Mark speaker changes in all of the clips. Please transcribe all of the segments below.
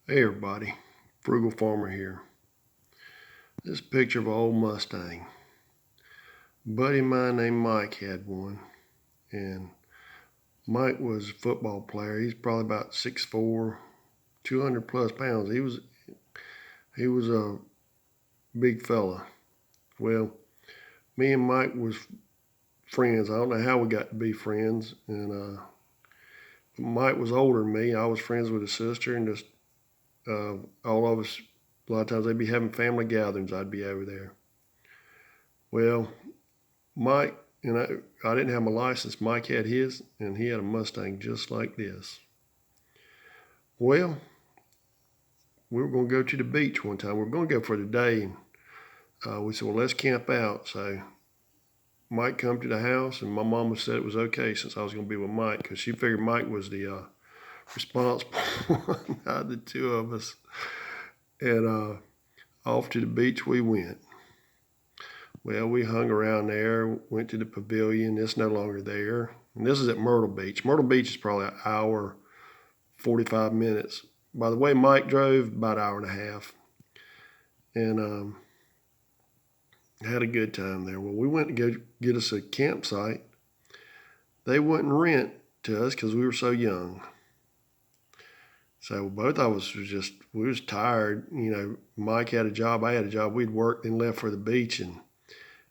Speaker 1: Hey everybody, Frugal Farmer here. This is a picture of an old Mustang. A buddy of mine named Mike had one, and Mike was a football player. He's probably about 6'4", 200 plus pounds. He was a big fella. Well, me and Mike was friends. I don't know how we got to be friends, and Mike was older than me. I was friends with his sister, and just all of us. A lot of times they'd be having family gatherings. I'd be over there. Well, Mike and I didn't have my license. Mike had his, and he had a Mustang just like this. Well, we were going to go to the beach one time. We were going to go for the day, and we said, well, let's camp out. So Mike come to the house, and my mama said it was okay since I was going to be with Mike because she figured Mike was the responsible one out of the two of us. And off to the beach we went. Well, we hung around there, went to the pavilion. It's no longer there. And this is at Myrtle Beach. Myrtle Beach is probably an hour, 45 minutes. By the way Mike drove, about an hour and a half. And had a good time there. Well, we went to go get us a campsite. They wouldn't rent to us because we were so young. So both of us we was tired. You know, Mike had a job, I had a job. We'd worked and left for the beach, and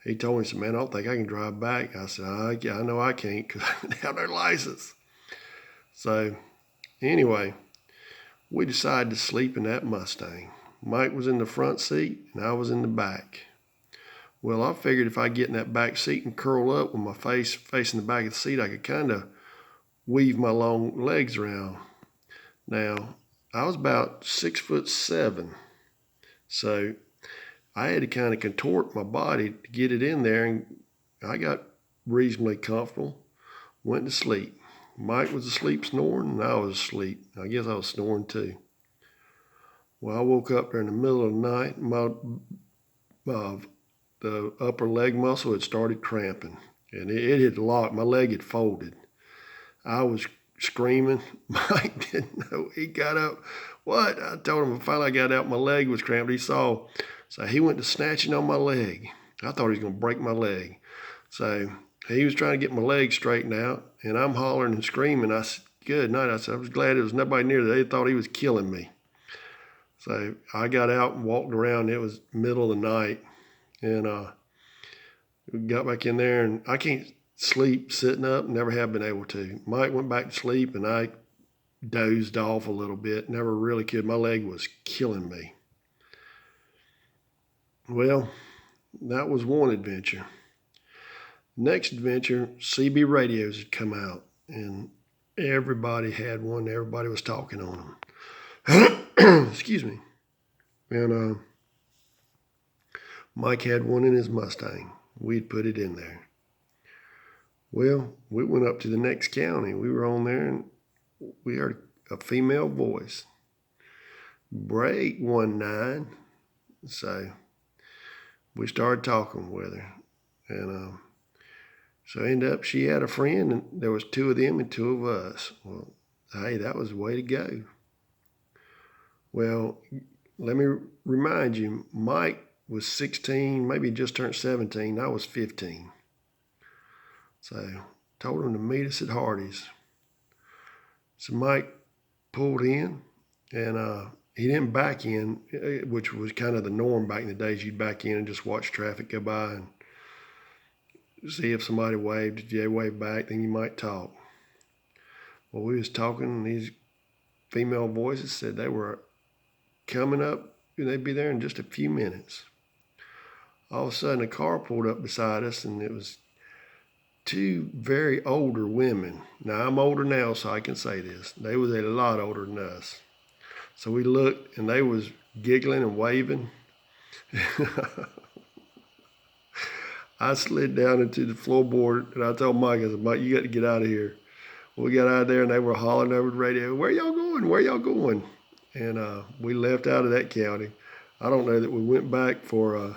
Speaker 1: he told me, he said, man, I don't think I can drive back. I said, I know I can't because I didn't have no license. So anyway, we decided to sleep in that Mustang. Mike was in the front seat and I was in the back. Well, I figured if I get in that back seat and curl up with my face facing the back of the seat, I could kind of weave my long legs around. Now, I was about 6'7", so I had to kind of contort my body to get it in there, and I got reasonably comfortable, went to sleep. Mike was asleep snoring, and I was asleep. I guess I was snoring too. Well, I woke up there in the middle of the night, the upper leg muscle had started cramping, and it had locked. My leg had folded. I was screaming. Mike didn't know. He got up. What? I told him finally I got out, my leg was cramped. He saw. So he went to snatching on my leg. I thought he was going to break my leg. So he was trying to get my leg straightened out, and I'm hollering and screaming. I said, good night. I said, I was glad there was nobody near there. They thought he was killing me. So I got out and walked around. It was middle of the night, and we got back in there, and I can't sleep sitting up, never have been able to. Mike went back to sleep, and I dozed off a little bit, never really could. My leg was killing me. Well, that was one adventure. Next adventure, CB radios had come out, and everybody had one. Everybody was talking on them. Excuse me. And Mike had one in his Mustang. We'd put it in there. Well, we went up to the next county. We were on there, and we heard a female voice. Break 19. So we started talking with her, and so ended up she had a friend, and there was two of them and two of us. Well, hey, that was the way to go. Well, let me remind you, Mike was 16, maybe just turned 17. I was 15. So told him to meet us at Hardee's. So Mike pulled in, and he didn't back in, which was kind of the norm back in the days. You'd back in and just watch traffic go by and see if somebody waved. If they waved back, then you might talk. Well, we was talking, and these female voices said they were coming up, and they'd be there in just a few minutes. All of a sudden, a car pulled up beside us, and it was two very older women. Now, I'm older now, so I can say this. They was a lot older than us. So we looked, and they was giggling and waving. I slid down into the floorboard, and I told Mike, I said, Mike, you got to get out of here. We got out of there, and they were hollering over the radio, where y'all going? Where y'all going? And we left out of that county. I don't know that we went back for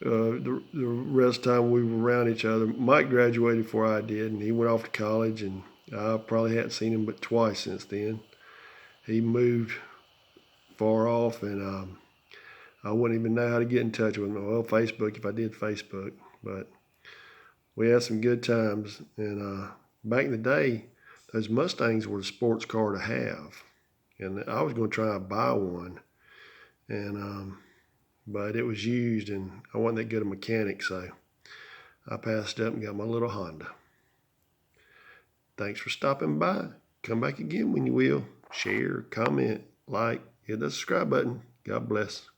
Speaker 1: the rest of the time we were around each other. Mike graduated before I did, and he went off to college, and I probably hadn't seen him but twice since then. He moved far off, and I wouldn't even know how to get in touch with them. Well, Facebook, if I did Facebook. But we had some good times. And back in the day, those Mustangs were the sports car to have. And I was going to try to buy one. And but it was used, and I wasn't that good a mechanic, so I passed up and got my little Honda. Thanks for stopping by. Come back again when you will. Share, comment, like, hit the subscribe button. God bless.